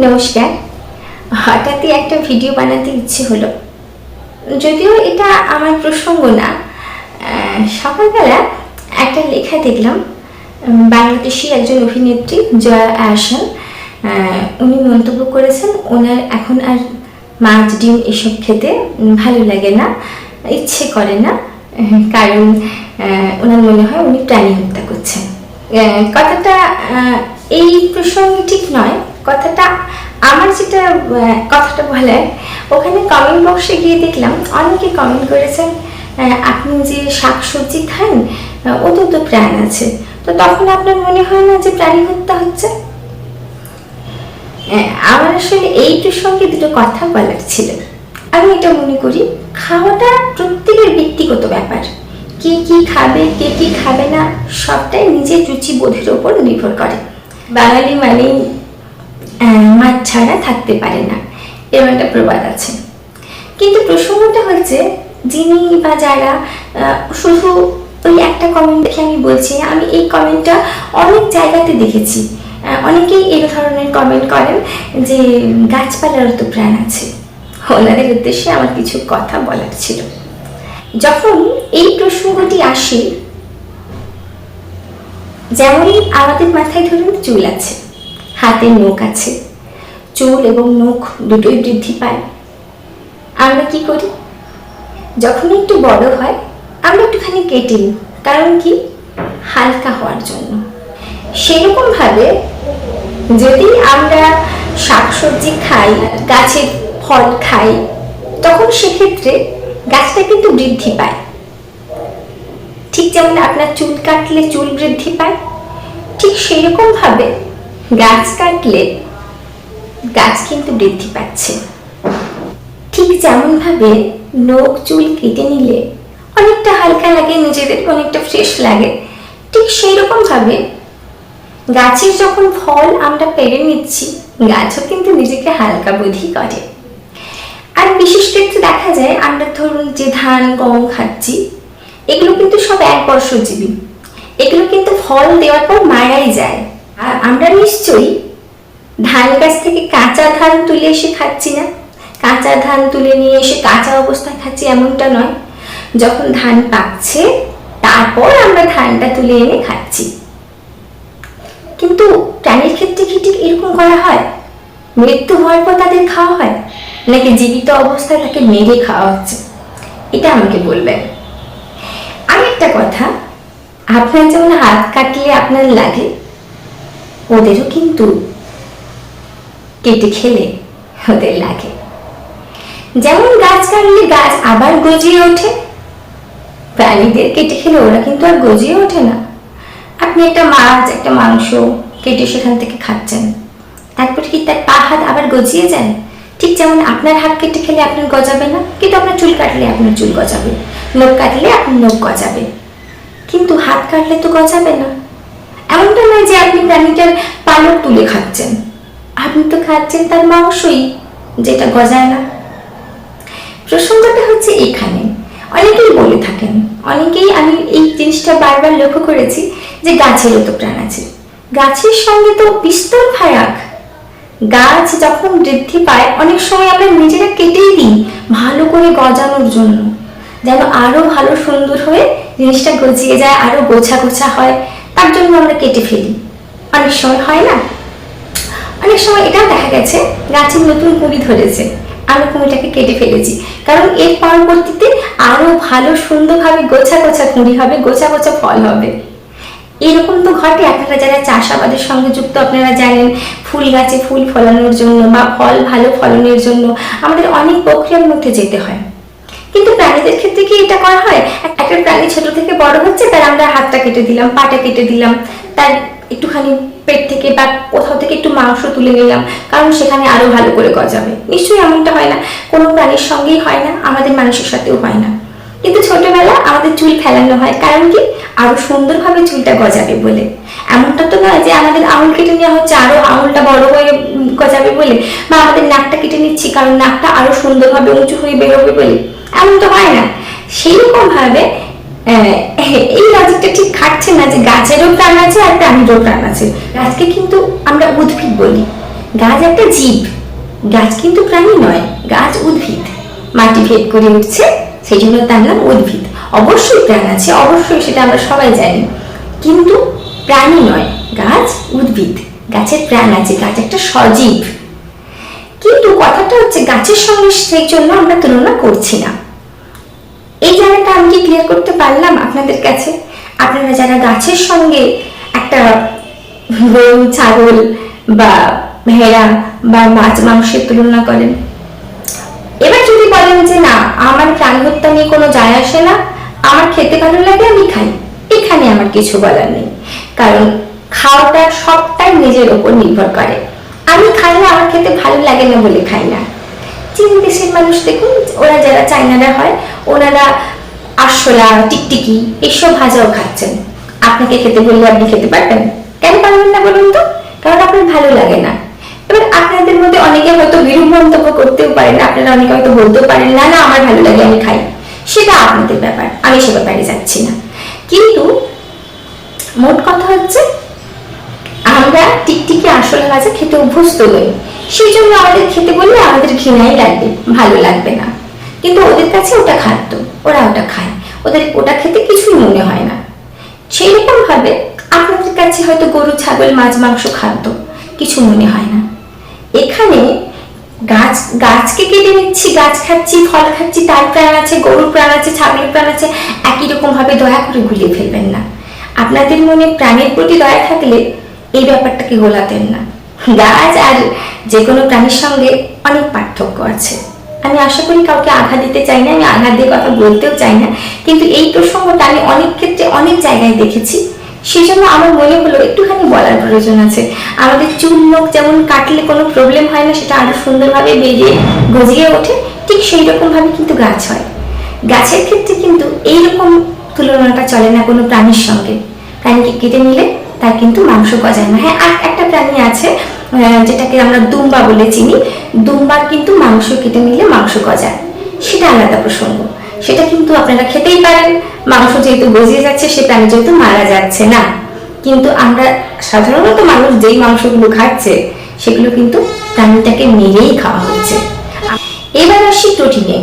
নমস্কার। হঠাৎই একটা ভিডিও বানাতে ইচ্ছে হলো, যদিও এটা আমার প্রসঙ্গ না। সকালবেলা একটা লেখা দেখলাম, বাংলাদেশি একজন অভিনেত্রী জয়া আহসান উনি মন্তব্য করেছেন ওনার এখন আর মাছ ডিম এসব খেতে ভালো লাগে না, ইচ্ছে করে না, কারণ ওনার মনে হয় উনি প্রাণী হত্যা করছেন। কথাটা এই প্রসঙ্গে ঠিক নয়। কথাটা আমার যেটা কথাটা বলার, ওখানে কমেন্ট বক্সে গিয়ে দেখলাম অনেকে কমেন্ট করেছেন আপনি যে শাকসবজি খান ওতে তো প্রাণ আছে, তো তখন আপনার মনে হয় না যে প্রাণী হত্যা হচ্ছে? আমার আসলে এই প্রসঙ্গে দুটো কথা বলার ছিল। আমি এটা মনে করি খাওয়াটা প্রত্যেকের ব্যক্তিগত ব্যাপার। কে কি খাবে কে কি খাবে না সবটাই নিজের রুচি বোধের ওপর নির্ভর করে। বাঙালি মানেই মাছ ছাড়া থাকতে পারে না, এরকম একটা প্রবাদ আছে। কিন্তু প্রসঙ্গটা হচ্ছে যিনি বা যারা শুধু ওই একটা কমেন্ট দেখে আমি বলছি, আমি এই কমেন্টটা অনেক জায়গাতে দেখেছি। অনেকেই এই ধরনের কমেন্ট করেন যে গাছপালার তো প্রাণ আছে। ওনাদের উদ্দেশ্যে আমার কিছু কথা বলার ছিল। যখন এই প্রসঙ্গটি আসে, যেমনই আমাদের মাথায় ধরুন চুল আছে, হাতে নখ আছে, চুল এবং নখ দুটোই বৃদ্ধি পায়। আমরা কি করি? যখন একটু বড় হয় আমরা একটুখানি কেটে নিই, কারণ কি? হালকা হওয়ার জন্য। সেরকম ভাবে যদি আমরা শাকসবজি খাই, গাছের ফল খাই, তখন সেক্ষেত্রে গাছটা কিন্তু বৃদ্ধি পায়। ঠিক যেমন আপনার চুল কাটলে চুল বৃদ্ধি পায়, ঠিক সেরকম ভাবে গাছ কাটলে গাছ কিন্তু বৃদ্ধি পাচ্ছে। ঠিক যেমন ভাবে নখ চুল কেটে নিলে অনেকটা হালকা লাগে, নিজেদের অনেকটা ফ্রেশ লাগে, ঠিক সেই রকম ভাবে গাছের যখন ফল আমরা পেরে নিচ্ছি, গাছও কিন্তু নিজেকে হালকা বোধই করে। আর বিশেষ ক্ষেত্রে দেখা যায় আমরা ধরুন যে ধান গম খাচ্ছি, এগুলো কিন্তু সব একবর্ষজীবী, এগুলো কিন্তু ফল দেওয়ার পর মারাই যায়। আর আমরা নিশ্চয়ই ধান গাছ থেকে কাঁচা ধান তুলে এসে খাচ্ছি না, কাঁচা ধান তুলে নিয়ে এসে কাঁচা অবস্থায় খাচ্ছি এমনটা নয়। যখন ধান পাকছে তারপর আমরা ধানটা তুলে এনে খাচ্ছি। কিন্তু প্রাণীর ক্ষেত্রে কি ঠিক এরকম করা হয়? মৃত্যু হওয়ার পর তাদের খাওয়া হয়, নাকি জীবিত অবস্থায় তাকে মেরে খাওয়া হচ্ছে? এটা আমাকে বলবেন। আরেকটা কথা, আপনার যেমন হাত কাটলে আপনার লাগে, ওদেরও কিন্তু কেটে খেলে ওদের লাগে। যেমন গাছ কাটলে গাছ আবার গজিয়ে ওঠে, প্রাণীদের কেটে খেলে ওরা কিন্তু আর গজিয়ে ওঠে না। আপনি একটা মাছ একটা মাংস কেটে সেখান থেকে খাচ্ছেন, তারপর কি তার পা হাত আবার গজিয়ে যায়? ঠিক যেমন আপনার হাত কেটে খেলে আপনার গজাবে না, কিন্তু আপনার চুল কাটলে আপনার চুল গজাবে, নখ কাটলে আপনার নখ গজাবে, কিন্তু হাত কাটলে তো গজাবে না। এমনটা নয় যে আপনি প্রাণীটার পালক তুলে খাচ্ছেন, আপনি তো খাচ্ছেন তার মাংসই, যেটা গজায় না। প্রসঙ্গটা হচ্ছে এখানে। অনেকেই বলে থাকেন, অনেকেই, আমি এই জিনিসটা বারবার লক্ষ্য করেছি যে গাছেরও তো প্রাণ আছে। গাছের সঙ্গে তো বিস্তর ফারাক। গাছ যখন বৃদ্ধি পায় অনেক সময় আমরা নিজেরা কেটেই দিই ভালো করে গজানোর জন্য, যেন আরো ভালো সুন্দর হয়ে জিনিসটা গজিয়ে যায়, আরো গোছা গোছা হয়, তার জন্য আমরা কেটে ফেলি। অনেক সময় হয় না, অনেক সময় এটাও দেখা গেছে গাছের নতুন কুঁড়ি ধরেছে, আমি কুঁড়িটাকে কেটে ফেলেছি, কারণ এর পরবর্তীতে আরো ভালো সুন্দরভাবে গোছা গোছা কুঁড়ি হবে, গোছা গোছা ফল হবে। এরকম তো ঘটে। আপনারা যারা চাষাবাদের সঙ্গে যুক্ত, আপনারা জানেন ফুল গাছে ফুল ফলানোর জন্য বা ফল ভালো ফলনের জন্য আমাদের অনেক প্রক্রিয়ার মধ্যে যেতে হয়। কিন্তু প্রাণীদের ক্ষেত্রে কি এটা করা হয়? একটা প্রাণী ছোট থেকে বড় হচ্ছে, তার আমরা হাতটা কেটে দিলাম, পাটা কেটে দিলাম, তার একটুখানি পেট থেকে বা কোথাও থেকে একটু মাংস তুলে নিলাম, কারণ সেখানে আরো ভালো করে গজাবে। নিশ্চয়ই এমনটা হয় না, কোনো প্রাণীর সঙ্গেই হয় না, আমাদের মানুষের সাথেও হয় না। কিন্তু ছোটবেলা আমাদের চুল ফেলানো হয়, কারণ কি? আরো সুন্দরভাবে চুলটা গজাবে বলে। এমনটা তো নয় যে আমাদের আঙুল কেটে নেওয়া হচ্ছে আরো আঙুলটা বড় হয়ে গজাবে বলে, বা আমাদের নাকটা কেটে নিচ্ছি কারণ নাকটা আরো সুন্দরভাবে উঁচু হয়ে বেরোবে বলে, এমন তো হয় না। সেই রকম ভাবে এই লজিকটা ঠিক খাটছে না যে গাছেরও প্রাণ আছে আর প্রাণীরও প্রাণ আছে। গাছকে কিন্তু আমরা উদ্ভিদ বলি, গাছ একটা জীব, গাছ কিন্তু প্রাণী নয়, গাছ উদ্ভিদ, মাটি ভেদ করে উঠছে, সেই জন্য তার নাম উদ্ভিদ। অবশ্যই প্রাণ আছে, অবশ্যই, সেটা আমরা সবাই জানি, কিন্তু প্রাণী নয়, গাছ উদ্ভিদ, গাছের প্রাণ আছে, গাছ একটা সজীব। কিন্তু কথাটা হচ্ছে গাছের সঙ্গে সেই জন্য আমরা তুলনা করছি না। এই জায়গাটা আমি কি ক্লিয়ার করতে পারলাম আপনাদের কাছে? আপনারা যারা গাছের সঙ্গে একটা গরু, ছাগল বা ভেড়া বা মাছ মাংসের তুলনা করেন, এবার যদি বলেন যে না, আমার প্রাণী হত্যা নিয়ে কোনো যায় আসে না, আমার খেতে ভালো লাগে আমি খাই, এখানে আমার কিছু বলার নেই, কারণ খাওয়াটা সবটাই নিজের ওপর নির্ভর করে। আমি খাই না, আমার খেতে ভালো লাগে না বলে খাই না। চীন দেশের মানুষ দেখুন, ওরা যারা চাইনারা হয়, ওনারা আরশোলা, টিকটিকি এসব ভাজাও খাচ্ছেন। আপনাকে খেতে বললে আপনি খেতে পারবেন? কেন পারবেন না বলুন তো? কারণ আপনার ভালো লাগে না। এবার আপনাদের মধ্যে অনেকে হয়তো বিরূপ মন্তব্য করতেও পারেন, আপনারা অনেকে হয়তো বলতেও পারেন না না আমার ভালো লাগে আমি খাই, সেটা আপনাদের ব্যাপার, আমি সে ব্যাপারে যাচ্ছি না। কিন্তু মোট কথা হচ্ছে, আমরা টিকটিকি আরশোলা ভাজা খেতে অভ্যস্ত নই, সেই জন্য আমাদের খেতে বললে আমাদের ঘৃণাই লাগবে, ভালো লাগবে না। কিন্তু ওদের কাছে ওটা খাদ্য, ওরা ওটা খায়, ওদের ওটা খেতে কিছুই মনে হয় না। সেই রকম ভাবে আপনাদের কাছে হয়তো গরু, ছাগল, মাছ, মাংস খাদ্য, কিছু মনে হয় না। এখানে গাছকে কেটে নিচ্ছি, গাছ খাচ্ছি, ফল খাচ্ছি, তার প্রাণ আছে, গরুর প্রাণ আছে, ছাগলের প্রাণ আছে, একই রকম ভাবে দয়া করে গুলিয়ে ফেলবেন না। আপনাদের মনে প্রাণের প্রতি দয়া থাকলে এই ব্যাপারটাকে গোলাতেন না। গাছ আর যে কোনো প্রাণীর সঙ্গে অনেক পার্থক্য আছে। আমি আশা করি কাউকে আঘাত দিতে চাই না, আমি আঘাত দিয়ে কথা বলতেও চাই না, কিন্তু এই প্রসঙ্গটা আমি অনেক ক্ষেত্রে অনেক জায়গায় দেখেছি, সেই জন্য আমার মনে হলো একটুখানি বলার প্রয়োজন আছে। আমাদের চুল মুখ যেমন কাটলে কোনো প্রবলেম হয় না, সেটা আরো সুন্দরভাবে বেরিয়ে গজিয়ে ওঠে, ঠিক সেই রকম ভাবে কিন্তু গাছ হয়। গাছের ক্ষেত্রে কিন্তু এইরকম তুলনাটা চলে না কোনো প্রাণীর সঙ্গে। প্রাণীকে কেটে নিলে তার কিন্তু মাংস গজায় না। হ্যাঁ, আর একটা প্রাণী আছে যেটাকে আমরা দুম্বা বলে চিনি, দুম্বার কিন্তু মাংস কেটে নিলে মাংস গজায়, সেটা আলাদা প্রসঙ্গ, সেটা কিন্তু আপনারা খেতেই পারেন, মাংস যেহেতু গজিয়ে যাচ্ছে, সে প্রাণী যেহেতু মারা যাচ্ছে না। কিন্তু আমরা সাধারণত মানুষ যেই মাংসগুলো খাচ্ছে সেগুলো কিন্তু প্রাণীটাকে মেরেই খাওয়া হচ্ছে। এবার আসি প্রোটিনে।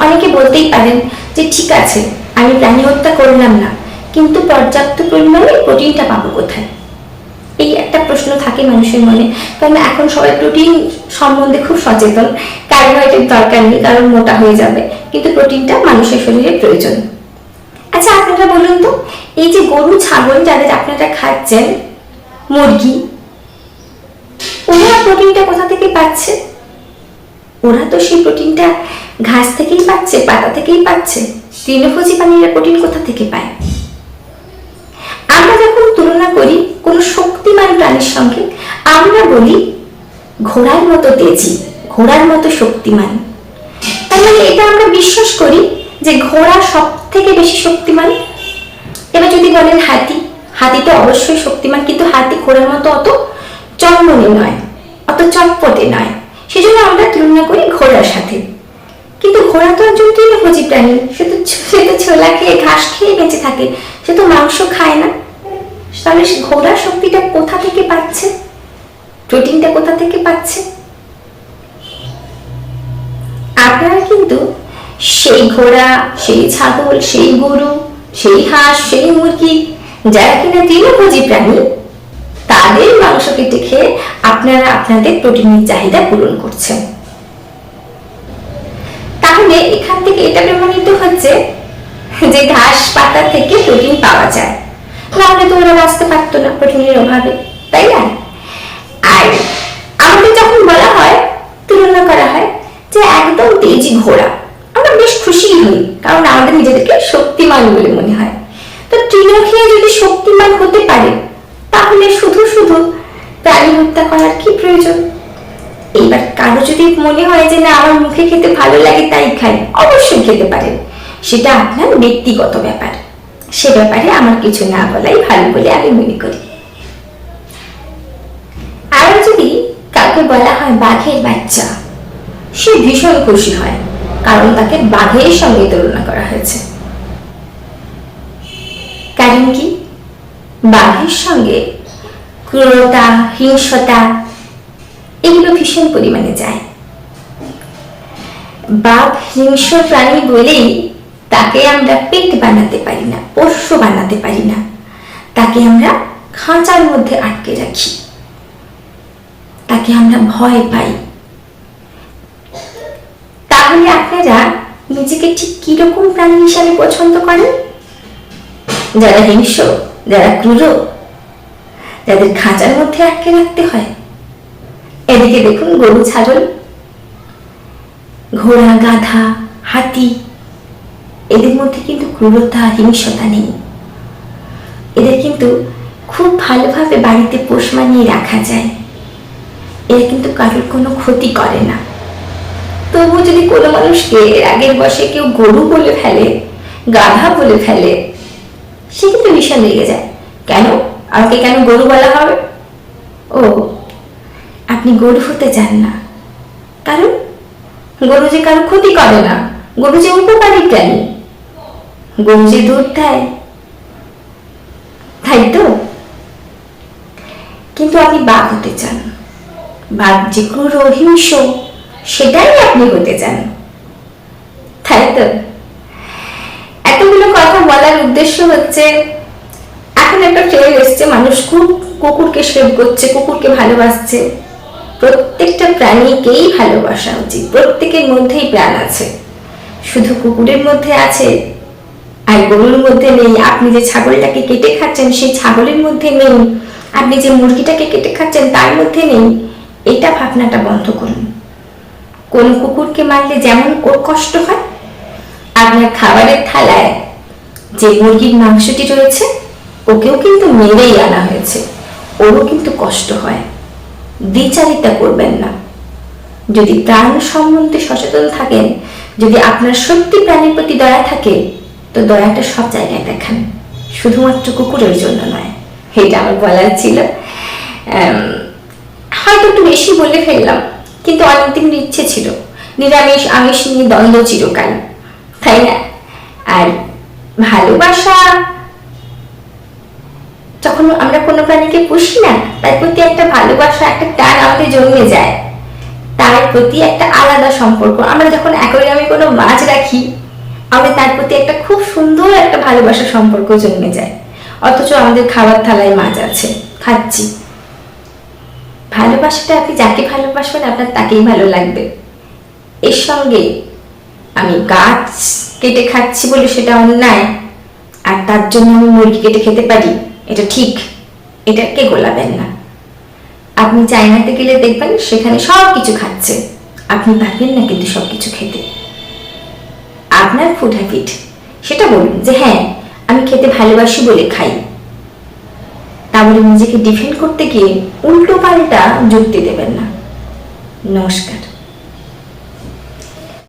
অনেকে বলতেই পারেন যে ঠিক আছে, আমি প্রাণী হত্যা করলাম না, কিন্তু পর্যাপ্ত পরিমাণে প্রোটিনটা পাবো কোথায়? এই একটা প্রশ্ন থাকে মানুষের মনে, কারণ এখন সবাই প্রোটিন সম্বন্ধে খুব সচেতন। কার্বোহাইড্রেট দরকার নেই, কারণ মোটা হয়ে যাবে, কিন্তু প্রোটিনটা মানুষের শরীরে প্রয়োজন। আচ্ছা আপনারা বলুন তো, এই যে গরু, ছাগল যাদের আপনারা খাচ্ছেন, মুরগি, ওরা প্রোটিনটা কোথা থেকে পাচ্ছে? ওরা তো সেই প্রোটিনটা ঘাস থেকেই পাচ্ছে, পাতা থেকেই পাচ্ছে। তৃণভোজী প্রাণীরা প্রোটিন কোথা থেকে পায়? আমরা যখন তুলনা করি কোনো শক্তিমান প্রাণীর সঙ্গে, আমরা বলি ঘোড়ার মতো তেজি, ঘোড়ার মতো শক্তিমান। তার মানে এটা আমরা বিশ্বাস করি যে ঘোড়া সব থেকে বেশি শক্তিমান। এবার যদি বলেন হাতি, হাতি তো অবশ্যই শক্তিমান, কিন্তু হাতি ঘোড়ার মতো অত চন্মনে নয়, অত চটপটে নয়, সেজন্য আমরা তুলনা করি ঘোড়ার সাথে। কিন্তু ঘোড়া তো একজন তৃণভোজী প্রাণী, সে তো ছোলা খেয়ে, ঘাস খেয়ে বেঁচে থাকে, সে তো মাংস খায় না। তাহলে ঘোড়ার শক্তিটা কোথা থেকে পাচ্ছে? প্রোটিনটা কোথা থেকে পাচ্ছে? আপনারা কিন্তু সেই ঘোড়া, সেই ছাগল, সেই গরু, সেই হাঁস, সেই মুরগি, যারা কিনা তৃণভোজী প্রাণী, তাদের মাংস কেটে খেয়ে আপনারা আপনাদের প্রোটিনের চাহিদা পূরণ করছেন। তাহলে এখান থেকে এটা প্রমাণিত হচ্ছে যে ঘাস পাতা থেকে প্রোটিন পাওয়া যায়, নাহলে তো ওরা বাঁচতে পারতো না প্রোটিনের অভাবে, তাই না? আর আমাদের যখন বলা হয়, তুলনা করা হয় যে একদম তেজি ঘোড়া, আমরা বেশ খুশি হই, কারণ আমাদের নিজেদেরকে শক্তিমান বলে মনে হয়। তো তৃণ খেয়ে যদি শক্তিমান হতে পারে, তাহলে শুধু শুধু প্রাণী হত্যা করার কি প্রয়োজন? এইবার কারো যদি মনে হয় যে না আমার মুখে খেতে ভালো লাগে তাই খাই, অবশ্যই খেতে পারেন, সেটা আপনার ব্যক্তিগত ব্যাপার, সে ব্যাপারে আমার কিছু না বলাই ভালো বলে আমি মনে করি। আর যদি কাউকে বলা হয় বাঘের বাচ্চা, সে ভীষণ খুশি হয়, কারণ তাকে বাঘের সঙ্গে তুলনা করা হয়েছে। কারণ কি? বাঘের সঙ্গে ক্রূরতা, হিংসতা এগুলো ভীষণ পরিমাণে যায়। বাঘ হিংস্র প্রাণী বলেই তাকে আমরা পেট বানাতে পারি না, পোষ্য বানাতে পারি না, তাকে আমরা খাঁচার মধ্যে আটকে রাখি, তাকে আমরা ভয় পাই। তাহলে আপনারা নিজেকে ঠিক কিরকম প্রাণী হিসাবে পছন্দ করেন? যারা হিংস্র, যারা ক্রূর, যাদের খাঁচার মধ্যে আটকে রাখতে হয়? এদিকে দেখুন গরু, ছাগল, ঘোড়া, গাধা, হাতি, এদের মধ্যে কিন্তু ক্রূরতা, হিংস্রতা নেই। এদের কিন্তু খুব ভালোভাবে বাড়িতে পোষ মানিয়ে রাখা যায়। এরা কিন্তু কারোর কোনো ক্ষতি করে না। তবু যদি কোনো মানুষকে রাগের বশে কেউ গরু বলে ফেলে, গাধা বলে ফেলে, সে কিন্তু ভীষণ লেগে যায়। কেন আমাকে কেন গরু বলা হবে? ও, আপনি গরু হতে চান না, কারণ গরু যে কারো ক্ষতি করে না, গরু যে উপকারী প্রাণী, গরু যে দুধ দেয়, তাই তো? কিন্তু আপনি বাঘ হতে চান, বাঘ যে ক্রূর, হিংস্র, সেটাই আপনি হতে চান, তাই তো? এতগুলো কথা বলার উদ্দেশ্য হচ্ছে, এখন একটা ট্রেন্ড এসছে, মানুষ খুব কুকুরকে সেভ করছে, কুকুরকে ভালোবাসছে। প্রত্যেকটা প্রাণীকেই ভালোবাসা উচিত, প্রত্যেকের মধ্যেই প্রাণ আছে, শুধু কুকুরের মধ্যে আছে আর গরুর মধ্যে নেই। আপনি যে ছাগলটাকে কেটে খাচ্ছেন সেই ছাগলের মধ্যে নেই, আপনি যে মুরগিটাকে কেটে খাচ্ছেন তার মধ্যে নেই। এটা ভাবনাটা বন্ধ করুন। কোন কুকুরকে মারলে যেমন ওর কষ্ট হয়, আপনার খাবারের থালায় যে মুরগির মাংসটি রয়েছে ওকেও কিন্তু মেরেই আনা হয়েছে, ওরও কিন্তু কষ্ট হয়। দ্বিচারিতা করবেন না। যদি প্রাণ সম্বন্ধে সচেতন থাকেন, যদি আপনার সত্যি প্রাণীর প্রতি দয়া থাকে, তো দয়াটা সব জায়গায় দেখান, শুধুমাত্র কুকুরের জন্য নয়। এটা আমার বলার ছিল। হয়তো একটু বেশি বলে ফেললাম, কিন্তু অনেকদিন ইচ্ছে ছিল নিরামিষ আমিষ নিয়ে দ্বন্দ্ব চিরকাল, তাই না? আর ভালোবাসা, যখন আমরা কোনো প্রাণীকে পুষি না, তার প্রতি একটা ভালোবাসা, একটা টান আমাদের জন্মে যায়, তার প্রতি একটা আলাদা সম্পর্ক। আমরা যখন অ্যাকোয়ারিয়ামে কোনো মাছ রাখি, আমাদের তার প্রতি একটা খুব সুন্দর একটা ভালোবাসা সম্পর্ক জন্মে যায়, অথচ আমাদের খাবার থালায় মাছ আছে, খাচ্ছি। ভালোবাসাটা আপনি যাকে ভালোবাসবেন আপনার তাকেই ভালো লাগবে। এর সঙ্গে আমি গাছ কেটে খাচ্ছি বলে সেটা অন্যায়, আর তার জন্য আমি মুরগি কেটে খেতে পারি, এটা ঠিক, এটাকে গোলাবেন না। আপনি চায়নাতে গেলে দেখবেন সেখানে সব কিছু খাচ্ছে, আপনি পারবেন না কিন্তু সবকিছু খেতে। আপনার ফুড হ্যাবিট সেটা বলুন যে হ্যাঁ আমি খেতে ভালোবাসি বলে খাই, তাহলে নিজেকে ডিফেন্ড করতে গিয়ে উল্টো পাল্টা যুক্তি দেবেন না। নমস্কার।